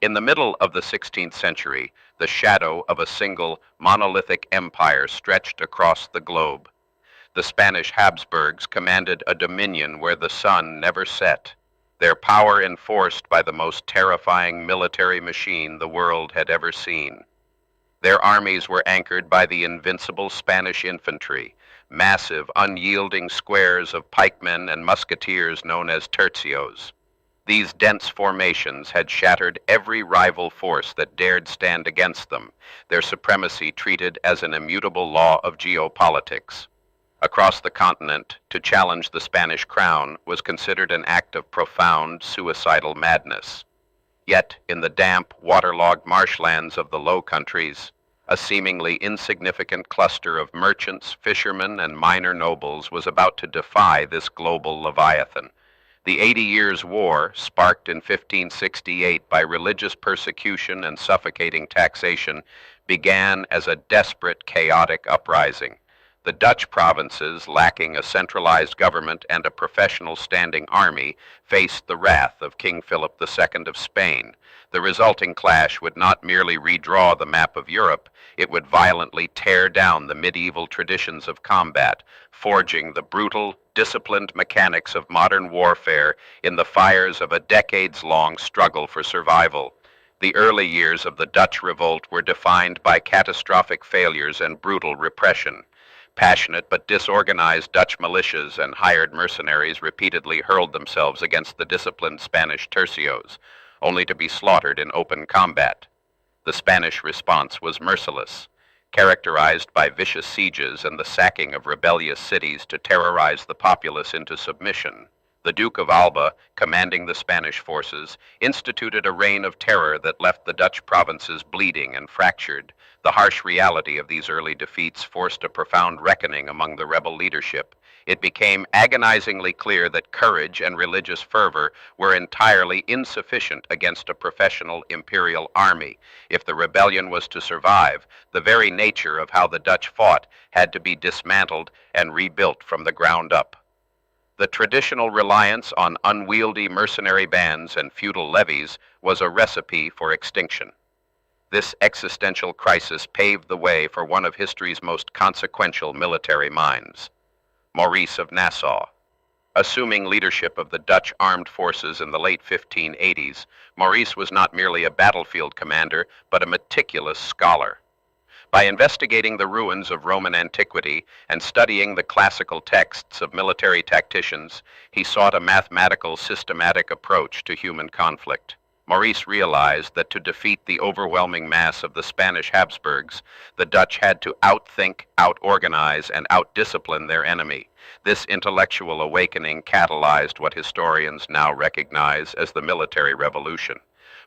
In the middle of the 16th century, the shadow of a single monolithic empire stretched across the globe. The Spanish Habsburgs commanded a dominion where the sun never set, their power enforced by the most terrifying military machine the world had ever seen. Their armies were anchored by the invincible Spanish infantry, massive, unyielding squares of pikemen and musketeers known as tercios. These dense formations had shattered every rival force that dared stand against them, their supremacy treated as an immutable law of geopolitics. Across the continent, to challenge the Spanish crown was considered an act of profound, suicidal madness. Yet, in the damp, waterlogged marshlands of the Low Countries, a seemingly insignificant cluster of merchants, fishermen, and minor nobles was about to defy this global leviathan. The 80 Years' War, sparked in 1568 by religious persecution and suffocating taxation, began as a desperate, chaotic uprising. The Dutch provinces, lacking a centralized government and a professional standing army, faced the wrath of King Philip II of Spain. The resulting clash would not merely redraw the map of Europe, it would violently tear down the medieval traditions of combat, forging the brutal, disciplined mechanics of modern warfare in the fires of a decades-long struggle for survival. The early years of the Dutch Revolt were defined by catastrophic failures and brutal repression. Passionate but disorganized Dutch militias and hired mercenaries repeatedly hurled themselves against the disciplined Spanish tercios, only to be slaughtered in open combat. The Spanish response was merciless, characterized by vicious sieges and the sacking of rebellious cities to terrorize the populace into submission. The Duke of Alba, commanding the Spanish forces, instituted a reign of terror that left the Dutch provinces bleeding and fractured. The harsh reality of these early defeats forced a profound reckoning among the rebel leadership. It became agonizingly clear that courage and religious fervor were entirely insufficient against a professional imperial army. If the rebellion was to survive, the very nature of how the Dutch fought had to be dismantled and rebuilt from the ground up. The traditional reliance on unwieldy mercenary bands and feudal levies was a recipe for extinction. This existential crisis paved the way for one of history's most consequential military minds, Maurice of Nassau. Assuming leadership of the Dutch armed forces in the late 1580s, Maurice was not merely a battlefield commander, but a meticulous scholar. By investigating the ruins of Roman antiquity and studying the classical texts of military tacticians, he sought a mathematical, systematic approach to human conflict. Maurice realized that to defeat the overwhelming mass of the Spanish Habsburgs, the Dutch had to outthink, outorganize, and outdiscipline their enemy. This intellectual awakening catalyzed what historians now recognize as the military revolution.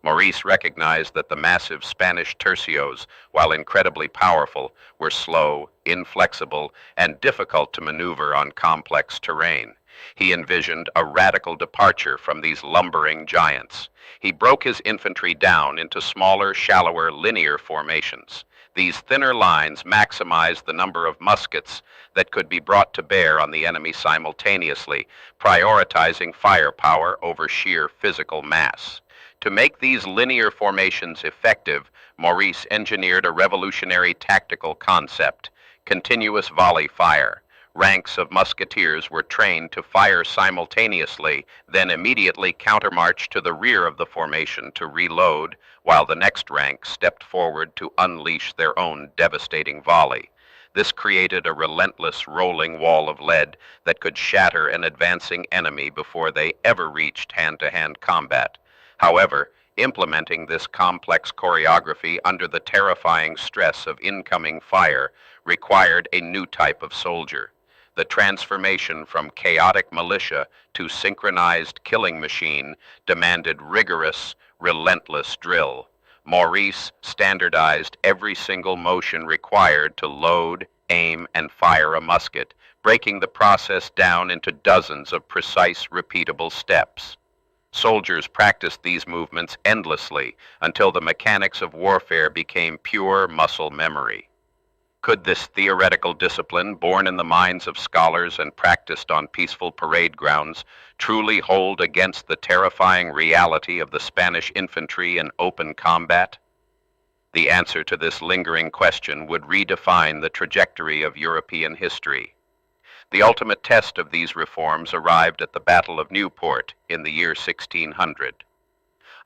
Maurice recognized that the massive Spanish tercios, while incredibly powerful, were slow, inflexible, and difficult to maneuver on complex terrain. He envisioned a radical departure from these lumbering giants. He broke his infantry down into smaller, shallower, linear formations. These thinner lines maximized the number of muskets that could be brought to bear on the enemy simultaneously, prioritizing firepower over sheer physical mass. To make these linear formations effective, Maurice engineered a revolutionary tactical concept: continuous volley fire. Ranks of musketeers were trained to fire simultaneously, then immediately countermarch to the rear of the formation to reload, while the next rank stepped forward to unleash their own devastating volley. This created a relentless rolling wall of lead that could shatter an advancing enemy before they ever reached hand-to-hand combat. However, implementing this complex choreography under the terrifying stress of incoming fire required a new type of soldier. The transformation from chaotic militia to synchronized killing machine demanded rigorous, relentless drill. Maurice standardized every single motion required to load, aim, and fire a musket, breaking the process down into dozens of precise, repeatable steps. Soldiers practiced these movements endlessly until the mechanics of warfare became pure muscle memory. Could this theoretical discipline, born in the minds of scholars and practiced on peaceful parade grounds, truly hold against the terrifying reality of the Spanish infantry in open combat? The answer to this lingering question would redefine the trajectory of European history. The ultimate test of these reforms arrived at the Battle of Nieuwpoort in the year 1600.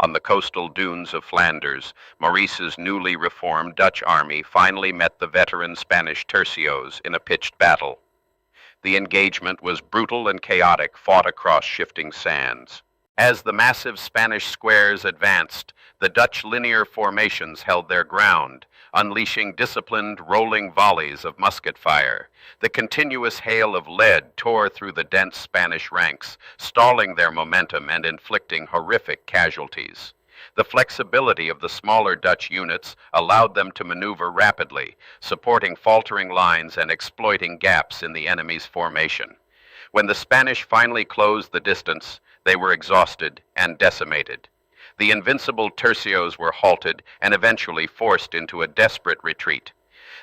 On the coastal dunes of Flanders, Maurice's newly reformed Dutch army finally met the veteran Spanish tercios in a pitched battle. The engagement was brutal and chaotic, fought across shifting sands. As the massive Spanish squares advanced, the Dutch linear formations held their ground, unleashing disciplined, rolling volleys of musket fire. The continuous hail of lead tore through the dense Spanish ranks, stalling their momentum and inflicting horrific casualties. The flexibility of the smaller Dutch units allowed them to maneuver rapidly, supporting faltering lines and exploiting gaps in the enemy's formation. When the Spanish finally closed the distance, they were exhausted and decimated. The invincible tercios were halted and eventually forced into a desperate retreat.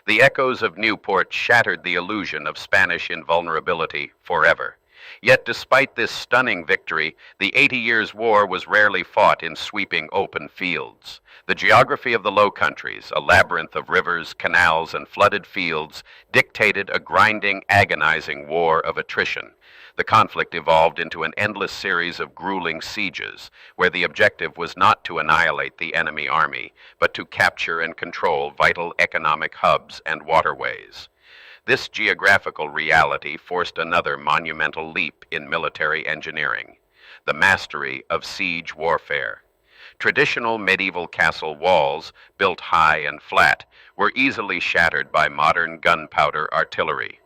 The echoes of Nieuwpoort shattered the illusion of Spanish invulnerability forever. Yet despite this stunning victory, the 80 Years' War was rarely fought in sweeping open fields. The geography of the Low Countries, a labyrinth of rivers, canals, and flooded fields, dictated a grinding, agonizing war of attrition. The conflict evolved into an endless series of grueling sieges, where the objective was not to annihilate the enemy army, but to capture and control vital economic hubs and waterways. This geographical reality forced another monumental leap in military engineering: the mastery of siege warfare. Traditional medieval castle walls, built high and flat, were easily shattered by modern gunpowder artillery.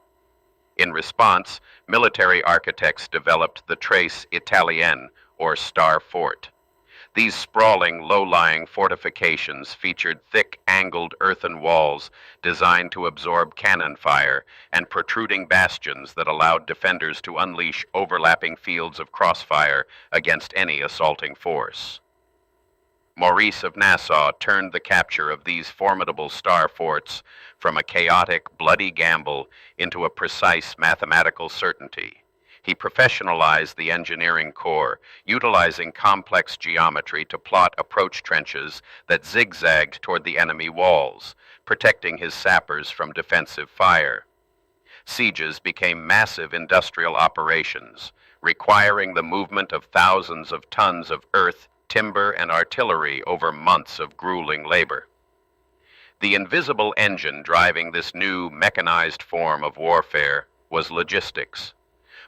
In response, military architects developed the Tres Italienne, or Star Fort. These sprawling, low-lying fortifications featured thick, angled earthen walls designed to absorb cannon fire and protruding bastions that allowed defenders to unleash overlapping fields of crossfire against any assaulting force. Maurice of Nassau turned the capture of these formidable star forts from a chaotic, bloody gamble into a precise mathematical certainty. He professionalized the engineering corps, utilizing complex geometry to plot approach trenches that zigzagged toward the enemy walls, protecting his sappers from defensive fire. Sieges became massive industrial operations, requiring the movement of thousands of tons of earth, timber, and artillery over months of grueling labor. The invisible engine driving this new mechanized form of warfare was logistics.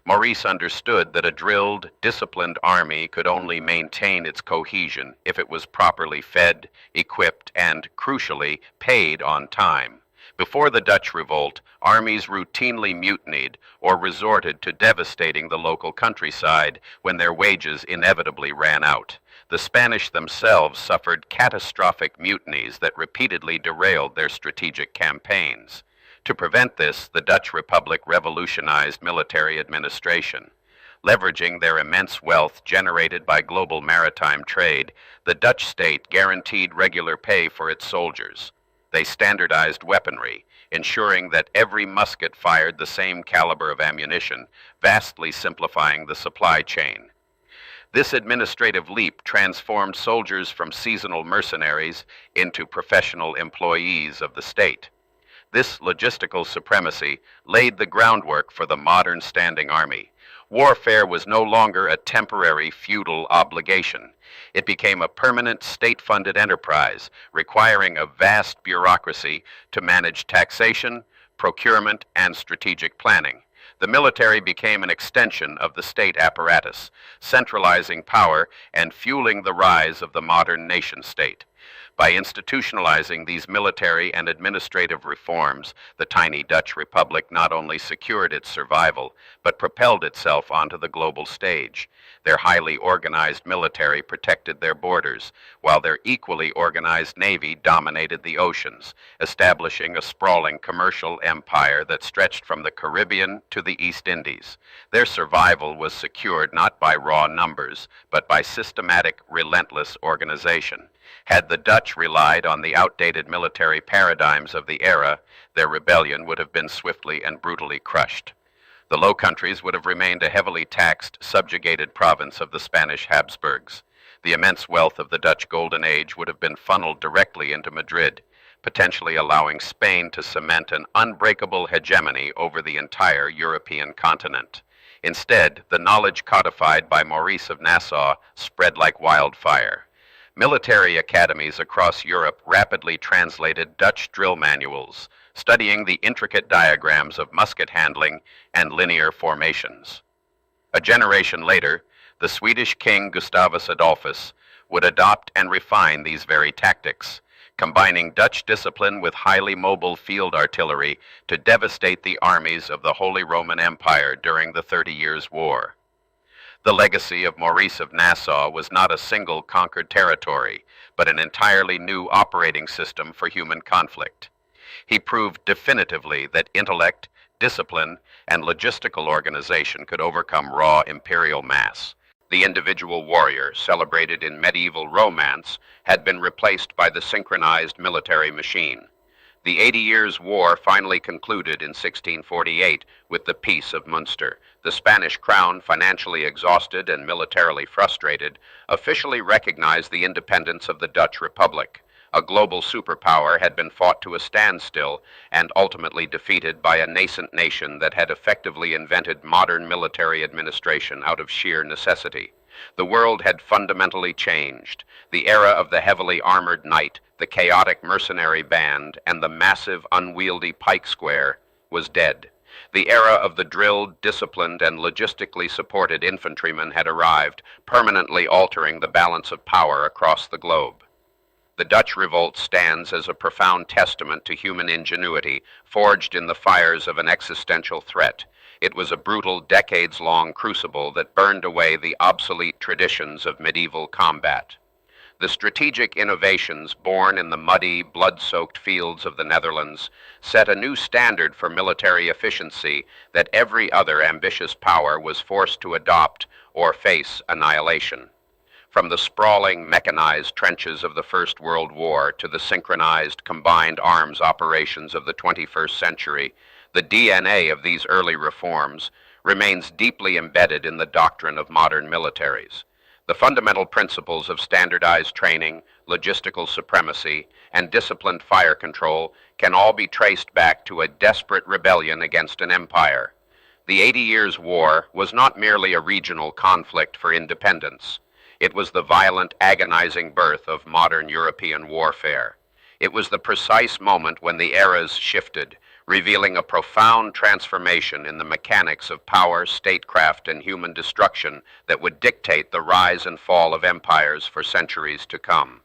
Maurice understood that a drilled, disciplined army could only maintain its cohesion if it was properly fed, equipped, and, crucially, paid on time. Before the Dutch Revolt, armies routinely mutinied or resorted to devastating the local countryside when their wages inevitably ran out. The Spanish themselves suffered catastrophic mutinies that repeatedly derailed their strategic campaigns. To prevent this, the Dutch Republic revolutionized military administration. Leveraging their immense wealth generated by global maritime trade, the Dutch state guaranteed regular pay for its soldiers. They standardized weaponry, ensuring that every musket fired the same caliber of ammunition, vastly simplifying the supply chain. This administrative leap transformed soldiers from seasonal mercenaries into professional employees of the state. This logistical supremacy laid the groundwork for the modern standing army. Warfare was no longer a temporary feudal obligation. It became a permanent state-funded enterprise, requiring a vast bureaucracy to manage taxation, procurement, and strategic planning. The military became an extension of the state apparatus, centralizing power and fueling the rise of the modern nation-state. By institutionalizing these military and administrative reforms, the tiny Dutch Republic not only secured its survival, but propelled itself onto the global stage. Their highly organized military protected their borders, while their equally organized navy dominated the oceans, establishing a sprawling commercial empire that stretched from the Caribbean to the East Indies. Their survival was secured not by raw numbers, but by systematic, relentless organization. Had the Dutch relied on the outdated military paradigms of the era, their rebellion would have been swiftly and brutally crushed. The Low Countries would have remained a heavily taxed, subjugated province of the Spanish Habsburgs. The immense wealth of the Dutch Golden Age would have been funneled directly into Madrid, potentially allowing Spain to cement an unbreakable hegemony over the entire European continent. Instead, the knowledge codified by Maurice of Nassau spread like wildfire. Military academies across Europe rapidly translated Dutch drill manuals, studying the intricate diagrams of musket handling and linear formations. A generation later, the Swedish king Gustavus Adolphus would adopt and refine these very tactics, combining Dutch discipline with highly mobile field artillery to devastate the armies of the Holy Roman Empire during the 30 Years' War. The legacy of Maurice of Nassau was not a single conquered territory, but an entirely new operating system for human conflict. He proved definitively that intellect, discipline, and logistical organization could overcome raw imperial mass. The individual warrior, celebrated in medieval romance, had been replaced by the synchronized military machine. The 80 Years' War finally concluded in 1648 with the Peace of Munster. The Spanish crown, financially exhausted and militarily frustrated, officially recognized the independence of the Dutch Republic. A global superpower had been fought to a standstill and ultimately defeated by a nascent nation that had effectively invented modern military administration out of sheer necessity. The world had fundamentally changed. The era of the heavily armored knight, the chaotic mercenary band, and the massive, unwieldy pike square was dead. The era of the drilled, disciplined, and logistically supported infantryman had arrived, permanently altering the balance of power across the globe. The Dutch Revolt stands as a profound testament to human ingenuity, forged in the fires of an existential threat. It was a brutal, decades-long crucible that burned away the obsolete traditions of medieval combat. The strategic innovations born in the muddy, blood-soaked fields of the Netherlands set a new standard for military efficiency that every other ambitious power was forced to adopt or face annihilation. From the sprawling, mechanized trenches of the First World War to the synchronized, combined arms operations of the 21st century, the DNA of these early reforms remains deeply embedded in the doctrine of modern militaries. The fundamental principles of standardized training, logistical supremacy, and disciplined fire control can all be traced back to a desperate rebellion against an empire. The 80 Years' War was not merely a regional conflict for independence. It was the violent, agonizing birth of modern European warfare. It was the precise moment when the eras shifted, revealing a profound transformation in the mechanics of power, statecraft, and human destruction that would dictate the rise and fall of empires for centuries to come.